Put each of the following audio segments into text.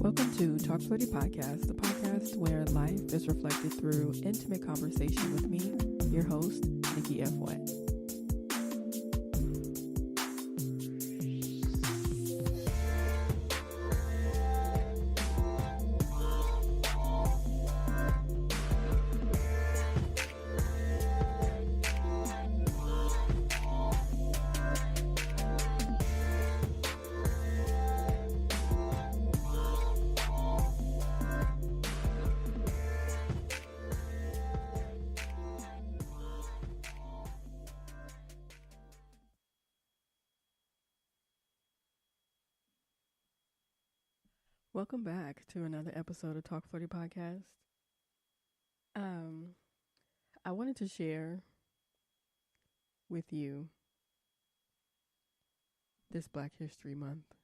Welcome to Talk Flirty Podcast, the podcast where life is reflected through intimate conversation with me, your host, Nikki F. Wet. Welcome back to another episode of Talk Flirty Podcast. I wanted to share with you this Black History Month,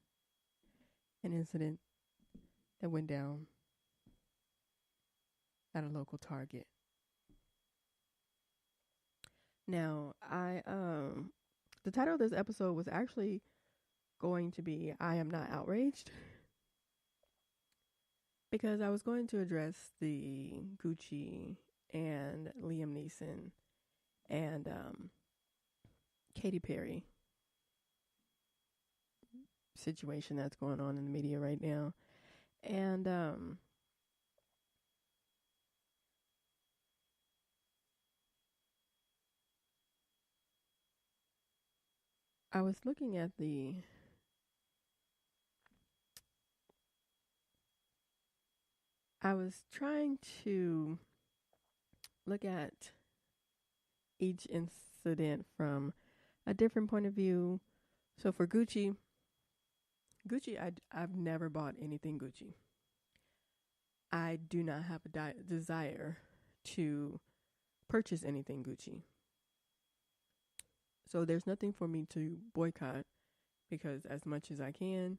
an incident that went down at a local Target. Now, the title of this episode was actually going to be I Am Not Outraged, because I was going to address the Gucci and Liam Neeson and Katy Perry situation that's going on in the media right now. And I was looking at I was trying to look at each incident from a different point of view. So for Gucci, I've never bought anything Gucci. I do not have a desire to purchase anything Gucci. So there's nothing for me to boycott, because as much as I can,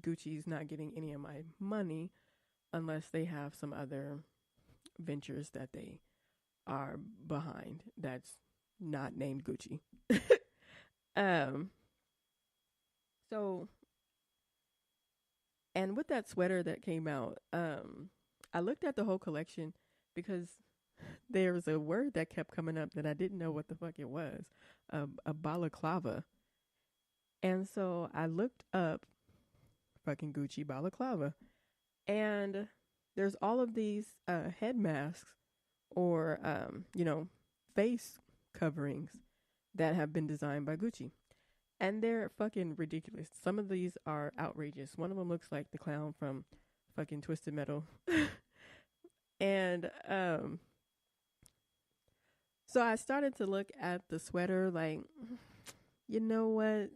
Gucci's not getting any of my money unless they have some other ventures that they are behind that's not named Gucci. So, and with that sweater that came out, I looked at the whole collection because there was a word that kept coming up that I didn't know what the fuck it was, a balaclava. And so I looked up fucking Gucci balaclava, and there's all of these head masks or face coverings that have been designed by Gucci, and they're fucking ridiculous. Some of these are outrageous. One of them looks like the clown from fucking Twisted Metal. And so I started to look at the sweater like, you know what,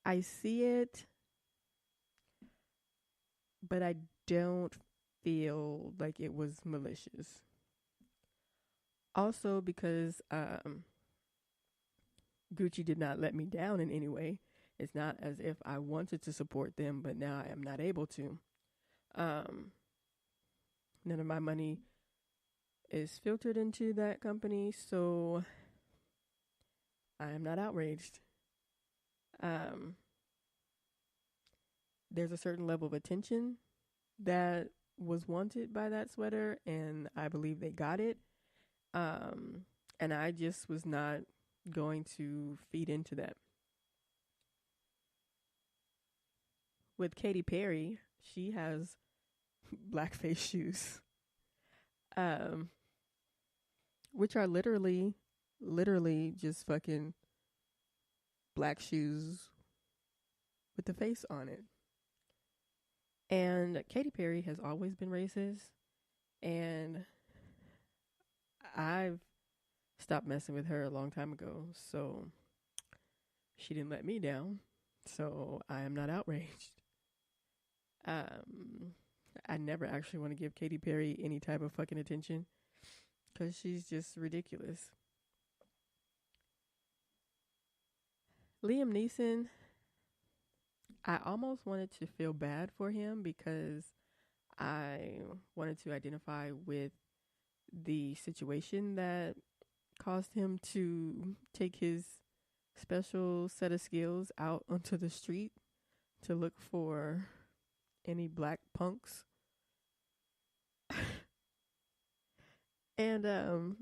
I see it, but I don't feel like it was malicious. Also, because Gucci did not let me down in any way. It's not as if I wanted to support them, but now I am not able to. None of my money is filtered into that company, so I am not outraged. There's a certain level of attention that was wanted by that sweater, and I believe they got it. And I just was not going to feed into that. With Katy Perry, she has blackface shoes, which are literally just fucking black shoes with the face on it. And Katy Perry has always been racist, and I've stopped messing with her a long time ago, so she didn't let me down, so I am not outraged. I never actually want to give Katy Perry any type of fucking attention, because she's just ridiculous. Liam Neeson, I almost wanted to feel bad for him because I wanted to identify with the situation that caused him to take his special set of skills out onto the street to look for any black punks. And so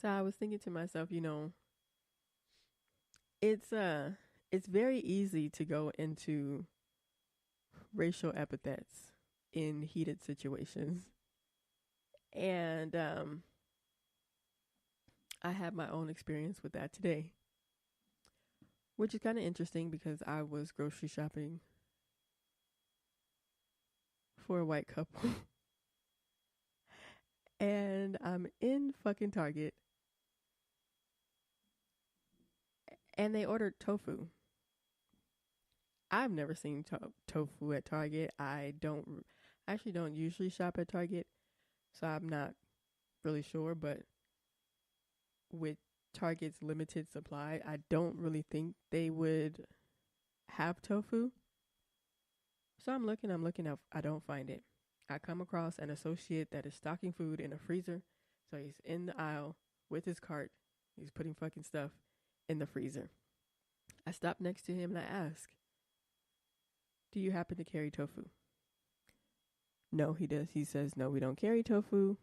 I was thinking to myself, it's very easy to go into racial epithets in heated situations. And I had my own experience with that today, which is kind of interesting because I was grocery shopping for a white couple. And I'm in fucking Target, and they ordered tofu. I've never seen tofu at Target. I actually don't usually shop at Target, so I'm not really sure, but with Target's limited supply, I don't really think they would have tofu. So I'm looking, I don't find it. I come across an associate that is stocking food in a freezer. So he's in the aisle with his cart. He's putting fucking stuff in the freezer. I stop next to him and I ask, "Do you happen to carry tofu?" No, he does. He says, "No, we don't carry tofu."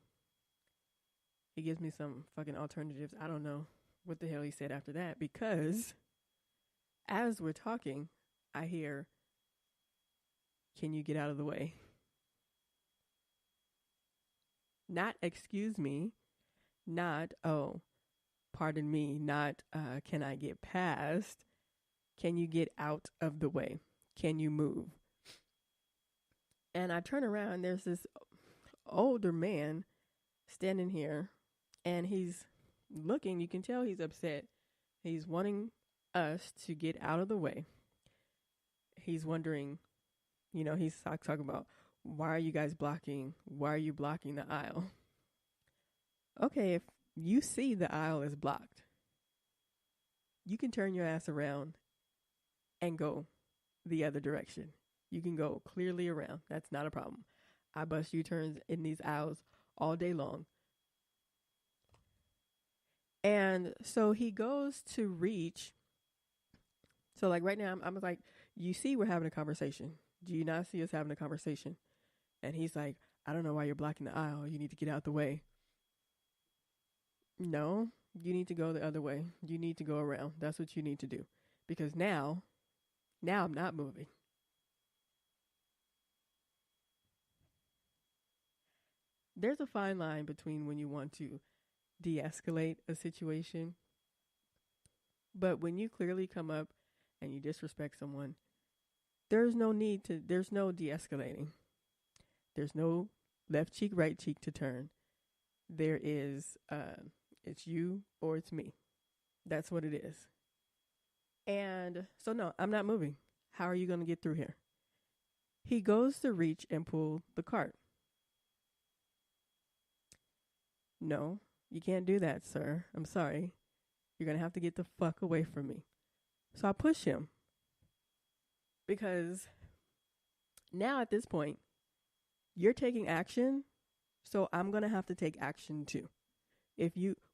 He gives me some fucking alternatives. I don't know what the hell he said after that, because as we're talking, I hear, "Can you get out of the way?" Not "excuse me," not "oh, pardon me," not "can I get past?" Can you get out of the way? Can you move? And I turn around, there's this older man standing here, and he's looking, you can tell he's upset. He's wanting us to get out of the way. He's wondering, he's talking about, why are you guys blocking? Why are you blocking the aisle? Okay, if you see the aisle is blocked, you can turn your ass around and go the other direction. You can go clearly around. That's not a problem. I bust U-turns in these aisles all day long. And so he goes to reach. So like right now, I'm like, you see we're having a conversation. Do you not see us having a conversation? And he's like, "I don't know why you're blocking the aisle. You need to get out the way." No, you need to go the other way. You need to go around. That's what you need to do. Because now I'm not moving. There's a fine line between when you want to de-escalate a situation, but when you clearly come up and you disrespect someone, there's no de-escalating. There's no left cheek, right cheek to turn. There is, it's you or it's me. That's what it is. And so no, I'm not moving. How are you going to get through here? He goes to reach and pull the cart. No, you can't do that, sir. I'm sorry. You're going to have to get the fuck away from me. So I push him. Because now at this point, you're taking action, so I'm going to have to take action too.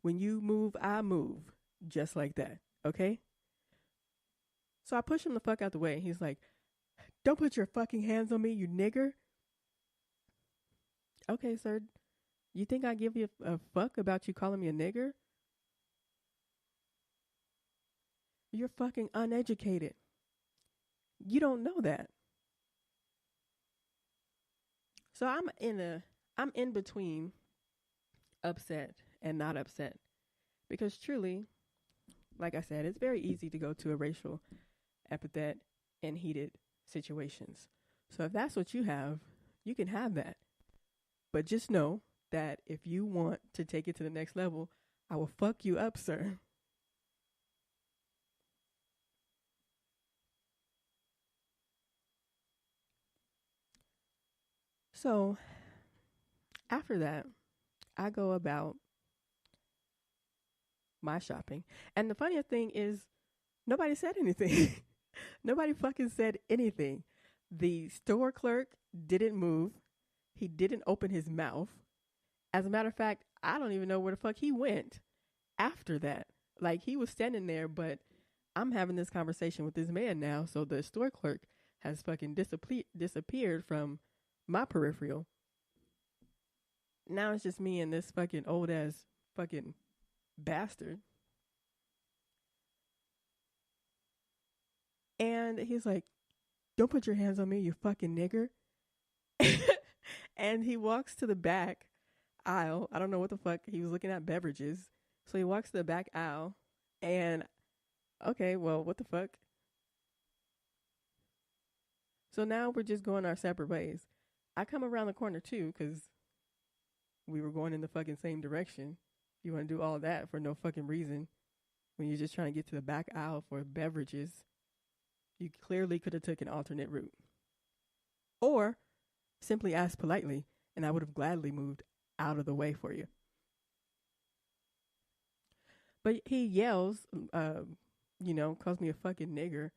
When you move, I move. Just like that. Okay? So I push him the fuck out the way. He's like, "Don't put your fucking hands on me, you nigger." Okay, sir. You think I give you a fuck about you calling me a nigger? You're fucking uneducated. You don't know that. So I'm in between upset and not upset. Because truly, like I said, it's very easy to go to a racial epithet in heated situations. So if that's what you have, you can have that. But just know that if you want to take it to the next level, I will fuck you up, sir. So after that, I go about my shopping. And the funniest thing is, nobody said anything. Nobody fucking said anything. The store clerk didn't move. He didn't open his mouth. As a matter of fact, I don't even know where the fuck he went after that. Like, he was standing there, but I'm having this conversation with this man now, so the store clerk has fucking disappeared from my peripheral. Now it's just me and this fucking old ass fucking bastard. And he's like, "Don't put your hands on me, you fucking nigger." And he walks to the back aisle. I don't know what the fuck. He was looking at beverages. So he walks to the back aisle. And okay, well, what the fuck? So now we're just going our separate ways. I come around the corner too, because we were going in the fucking same direction. You want to do all that for no fucking reason when you're just trying to get to the back aisle for beverages. You clearly could have took an alternate route. Or simply asked politely, and I would have gladly moved out of the way for you. But he yells, calls me a fucking nigger.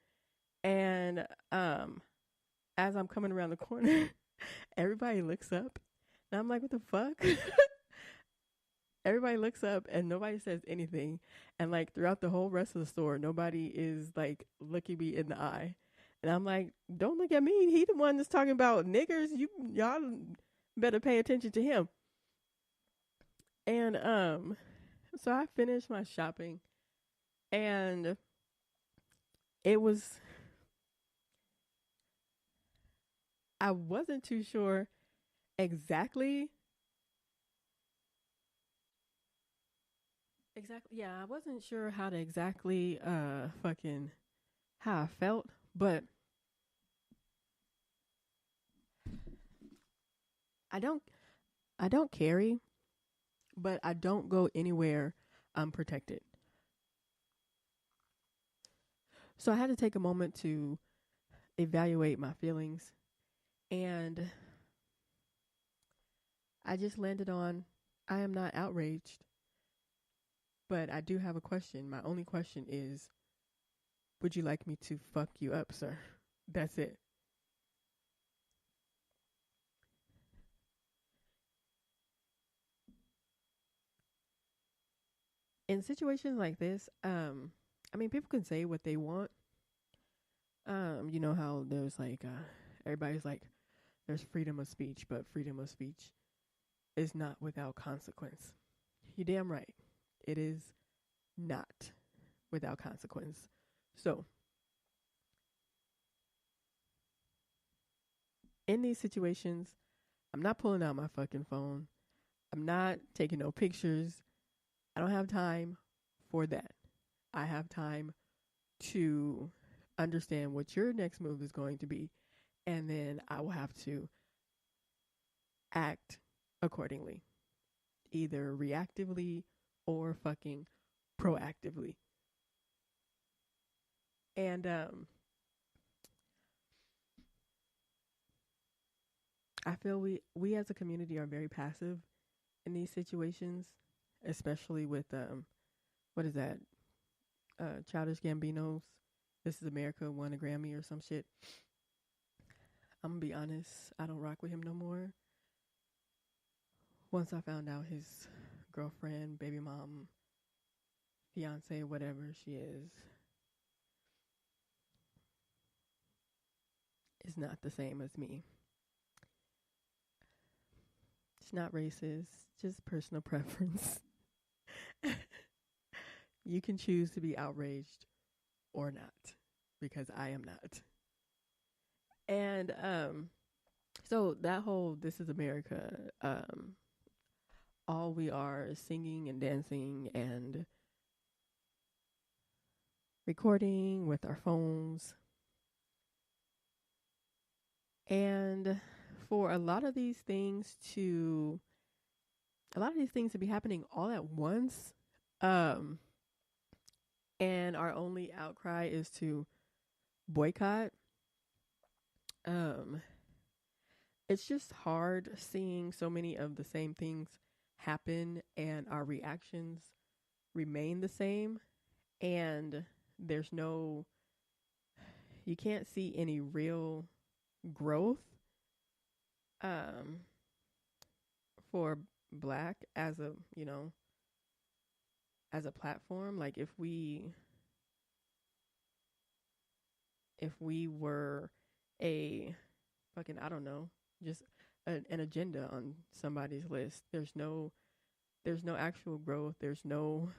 And as I'm coming around the corner, everybody looks up. And I'm like, what the fuck? Everybody looks up and nobody says anything. And like throughout the whole rest of the store, nobody is like looking me in the eye. And I'm like, don't look at me. He the one that's talking about niggers. Y'all better pay attention to him. And so I finished my shopping and it was I wasn't too sure exactly yeah, I wasn't sure how to exactly fucking how I felt, but I don't I don't carry, but I don't go anywhere unprotected. So I had to take a moment to evaluate my feelings, and I just landed on I am not outraged, but I do have a question. My only question is, would you like me to fuck you up, sir? That's it. In situations like this, I mean, people can say what they want. You know how there's like, everybody's like, there's freedom of speech, but freedom of speech is not without consequence. You damn right. It is not without consequence. So, in these situations, I'm not pulling out my fucking phone. I'm not taking no pictures. I don't have time for that. I have time to understand what your next move is going to be, and then I will have to act accordingly, either reactively or fucking proactively. And I feel we as a community are very passive in these situations, especially with what is that? Childish Gambino's "This Is America" won a Grammy or some shit. I'm gonna be honest, I don't rock with him no more. Once I found out his girlfriend, baby mom, fiance, whatever she is not the same as me. It's not racist, just personal preference. You can choose to be outraged or not, because I am not. And so that whole "This Is America," all we are is singing and dancing and recording with our phones. And for a lot of these things to be happening all at once, and our only outcry is to boycott, um, it's just hard seeing so many of the same things happen and our reactions remain the same, and there's no you can't see any real growth um for black as a as a platform. Like if we if we were a fucking, I don't know, just an agenda on somebody's list. There's no actual growth. There's no,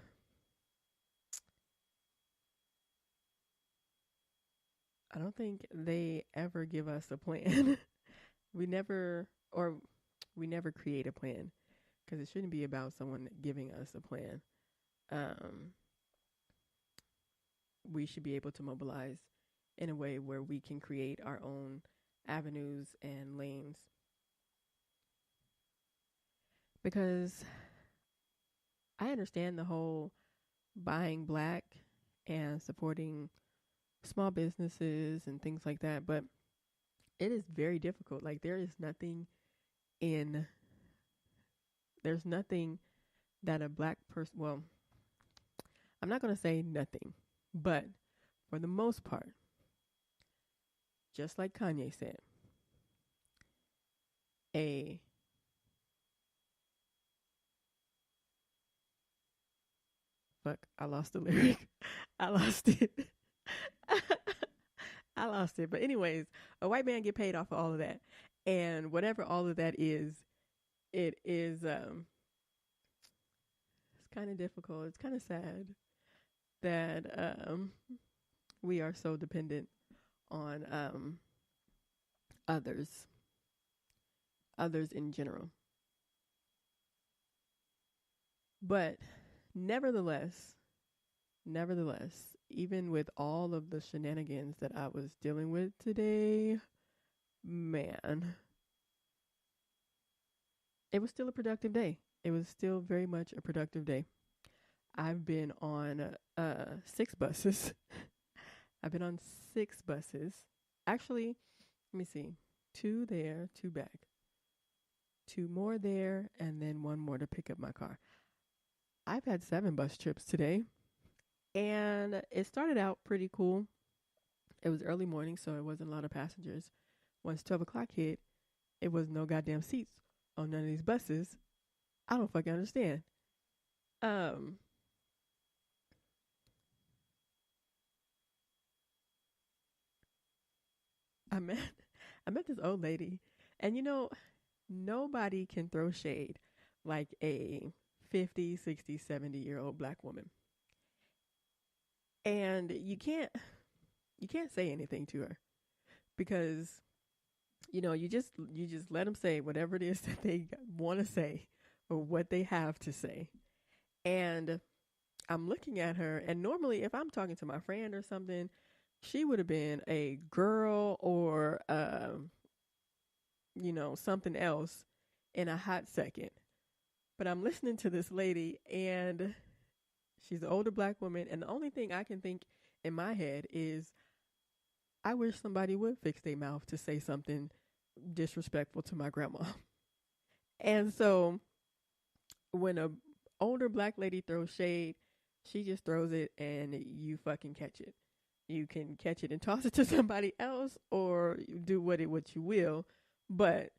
I don't think they ever give us a plan. we never or we never create a plan because it shouldn't be about someone giving us a plan. Um, we should be able to mobilize in a way where we can create our own avenues and lanes. Because I understand the whole buying black and supporting small businesses and things like that, but it is very difficult. Like in there's nothing that a black person, well, I'm not going to say nothing, but for the most part, just like Kanye said, a fuck, I lost the lyric. I lost it. I lost it. But anyways, a white man get paid off of all of that. And whatever all of that is, it is it's kind of difficult. It's kind of sad that we are so dependent on others, others in general. But nevertheless, even with all of the shenanigans that I was dealing with today, man, it was still a productive day. It was still very much a productive day. I've been on 6 buses. I've been on 6 buses. Actually, let me see. 2 there, 2 back. 2 more there, and then 1 more to pick up my car. I've had 7 bus trips today, and it started out pretty cool. It was early morning, so it wasn't a lot of passengers. Once 12 o'clock hit, it was no goddamn seats on none of these buses. I don't fucking understand. Um, I met I met this old lady, and nobody can throw shade like a 50, 60, 70-year-old black woman. And you can't say anything to her because you just let them say whatever it is that they want to say or what they have to say. And I'm looking at her, and normally if I'm talking to my friend or something, she would have been a girl or something else in a hot second. But I'm listening to this lady, and she's an older black woman, and the only thing I can think in my head is I wish somebody would fix their mouth to say something disrespectful to my grandma. And so when a older black lady throws shade, she just throws it and you fucking catch it. You can catch it and toss it to somebody else or do what you will, but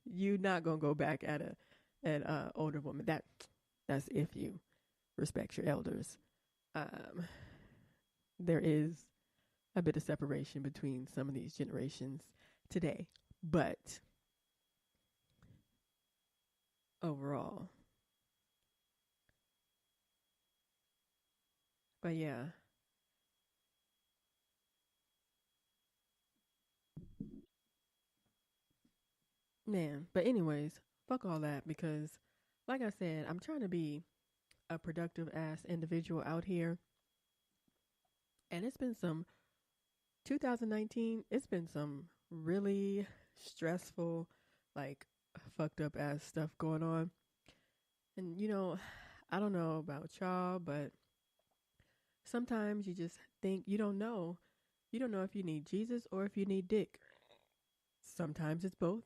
you're not gonna go back at a older woman. That's if you respect your elders. Um, there is a bit of separation between some of these generations today, but overall, but yeah, man. But anyways, fuck all that because, like I said, I'm trying to be a productive ass individual out here, and it's been some 2019. It's been some really stressful, like fucked up ass stuff going on, and I don't know about y'all, but sometimes you just think you don't know. You don't know if you need Jesus or if you need dick. Sometimes it's both.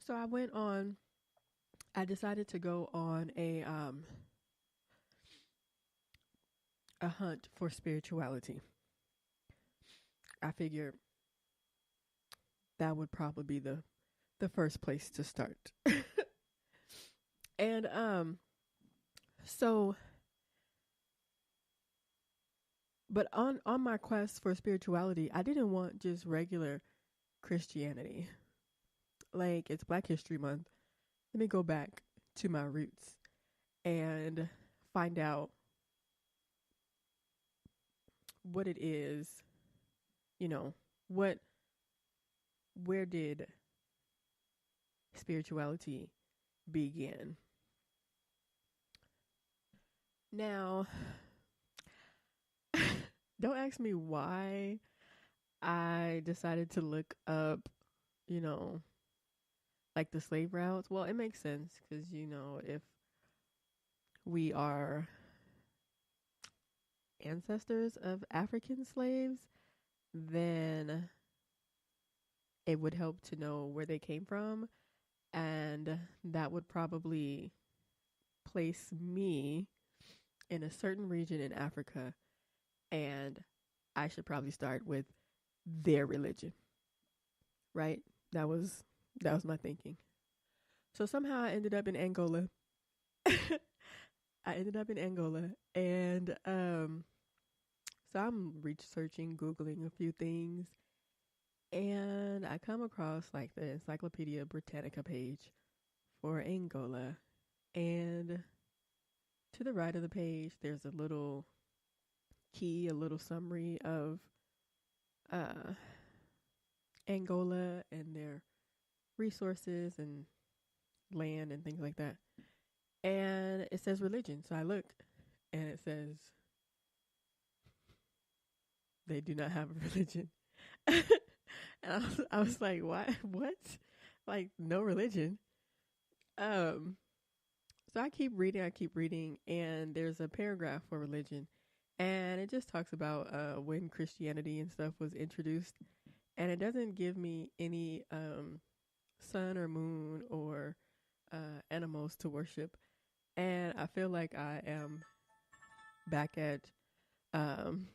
So I decided to go on a hunt for spirituality. I figured that would probably be the first place to start. And so But on my quest for spirituality, I didn't want just regular Christianity. Like, it's Black History Month. Let me go back to my roots and find out what it is, you know, what where did spirituality begin? Now, don't ask me why I decided to look up, you know, like the slave routes. Well, it makes sense because, if we are ancestors of African slaves, then it would help to know where they came from. And that would probably place me in a certain region in Africa. And I should probably start with their religion, right? That was that was my thinking. So somehow I ended up in Angola. I ended up in Angola, and so I'm researching, googling a few things, and I come across like the Encyclopedia Britannica page for Angola, and to the right of the page, there's a little key, a little summary of uh, Angola and their resources and land and things like that. And it says religion. So I look and it says they do not have a religion. And I was like, why? What? Like, no religion? Um, so I keep reading, and there's a paragraph for religion. And it just talks about when Christianity and stuff was introduced. And it doesn't give me any sun or moon or animals to worship. And I feel like I am back at um,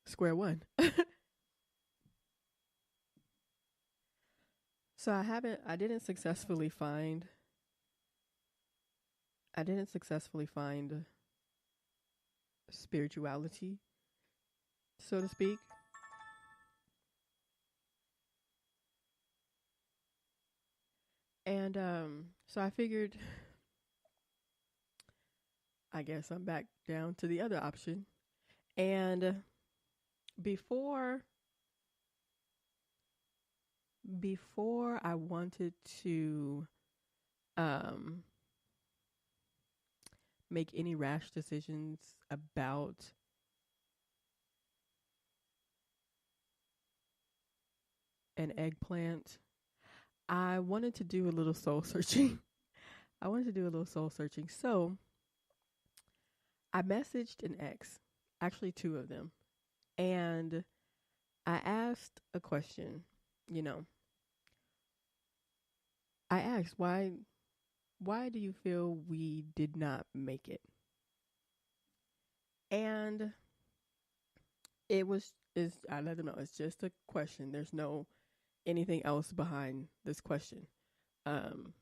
square one. So I didn't successfully find spirituality, so to speak. And so I figured, I guess I'm back down to the other option. And before before I wanted to um make any rash decisions about an eggplant, I wanted to do a little soul searching. I wanted to do a little soul searching. So I messaged an ex, actually two of them, and I asked a question. You know, I asked why do you feel we did not make it? And it was is I let them know it's just a question. There's no anything else behind this question. Um,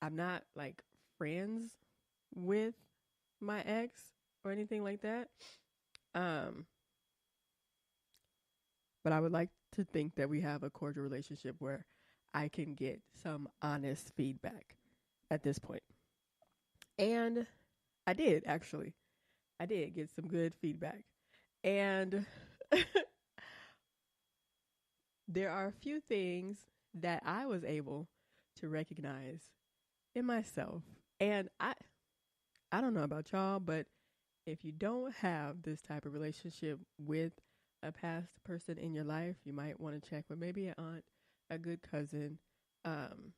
I'm not like friends with my ex or anything like that. Um, but I would like to think that we have a cordial relationship where I can get some honest feedback at this point. And I did actually. I did get some good feedback. And there are a few things that I was able to recognize in myself. And I don't know about y'all, but if you don't have this type of relationship with a past person in your life, you might want to check with maybe an aunt, a good cousin, um,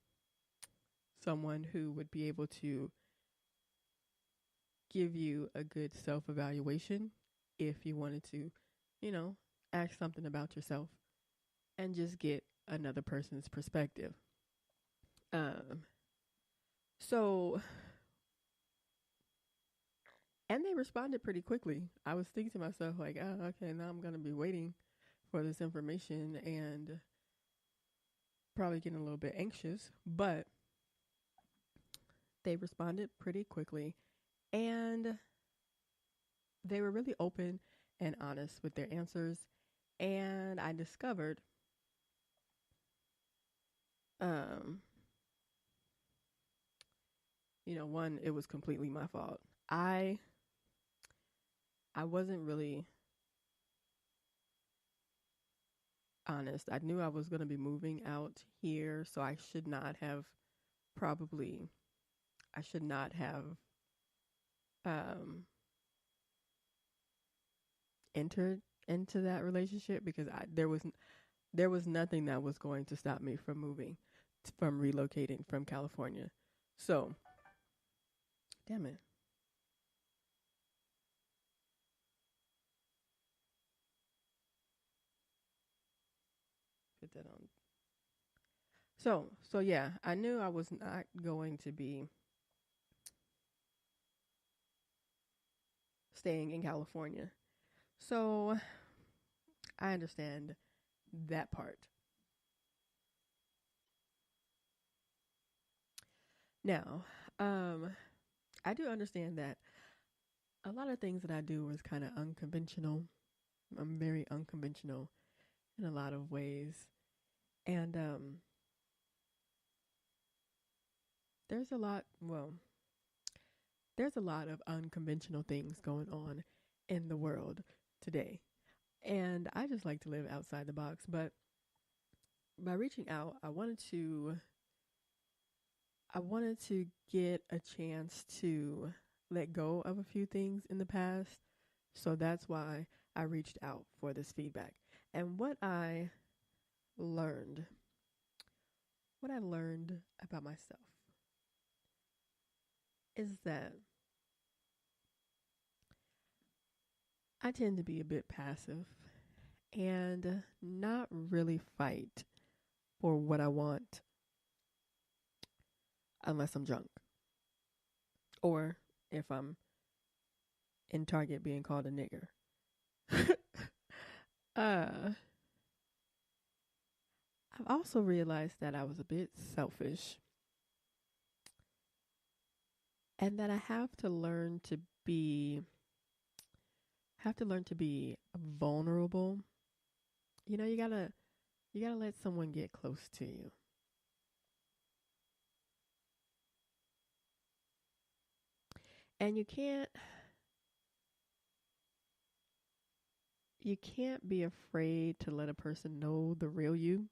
someone who would be able to give you a good self evaluation if you wanted to, you know, ask something about yourself and just get another person's perspective. Um, so, and they responded pretty quickly. I was thinking to myself, like, oh, okay, now I'm going to be waiting for this information and probably getting a little bit anxious, but they responded pretty quickly. And they were really open and honest with their answers. And I discovered, um, one, it was completely my fault. I I wasn't really honest. I knew I was going to be moving out here, so probably I should not have um entered into that relationship because there was nothing that was going to stop me from from relocating from California. So, damn it. Put that on. So yeah, I knew I was not going to be staying in California. So, I understand that part. Now, I do understand that a lot of things that I do is kind of unconventional. I'm very unconventional in a lot of ways. And there's a lot, well, there's a lot of unconventional things going on in the world today. And I just like to live outside the box, but by reaching out, I wanted to get a chance to let go of a few things in the past. So that's why I reached out for this feedback. And learned, what I learned about myself is that I tend to be a bit passive and not really fight for what I want unless I'm drunk or if I'm in Target being called a nigger. uh, I've also realized that I was a bit selfish and that I have to learn to be vulnerable. You gotta let someone get close to you. And you can't be afraid to let a person know the real you.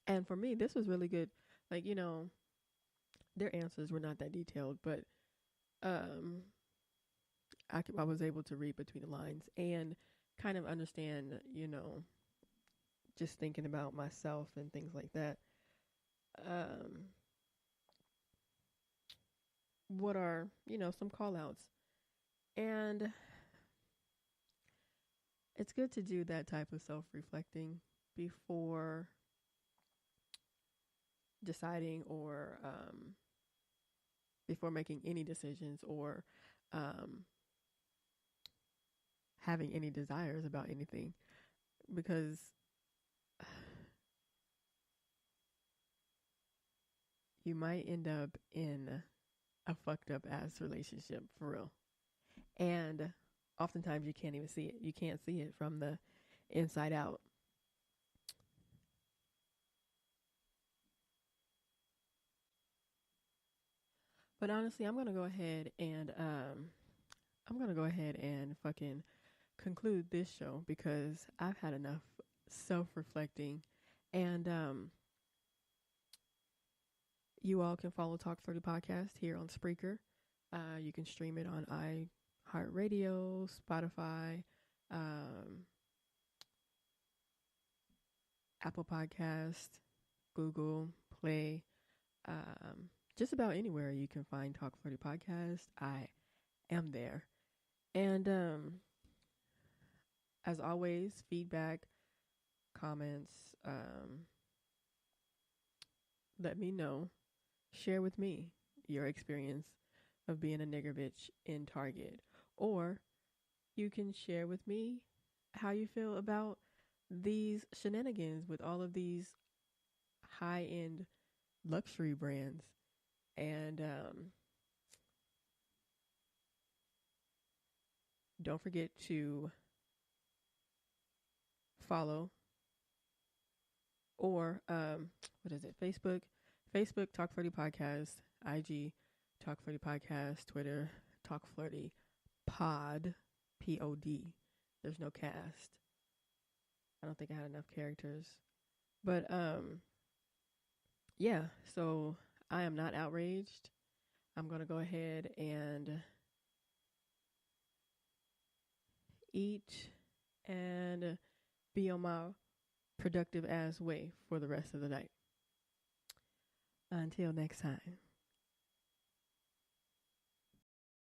And for me, this was really good. Like, their answers were not that detailed, but um I was able to read between the lines and kind of understand, just thinking about myself and things like that. Um, what are, some call outs. And it's good to do that type of self reflecting before deciding or before making any decisions or um, having any desires about anything because you might end up in a fucked up ass relationship for real. And oftentimes you can't even see it. You can't see it from the inside out. But honestly, I'm gonna go ahead and fucking conclude this show because I've had enough self reflecting. And you all can follow Talk 30 Podcast here on Spreaker. You can stream it on iHeartRadio, Spotify, um, Apple Podcast, Google Play, just about anywhere you can find Talk 30 Podcast. I am there. And as always, feedback, comments, let me know. Share with me your experience of being a nigger bitch in Target. Or you can share with me how you feel about these shenanigans with all of these high end luxury brands. And don't forget to follow or what is it? Facebook Talk Flirty Podcast, IG Talk Flirty Podcast, Twitter Talk Flirty Pod, POD. There's no cast. I don't think I had enough characters. But yeah, so I am not outraged. I'm going to go ahead and eat and be on my productive ass way for the rest of the night. Until next time.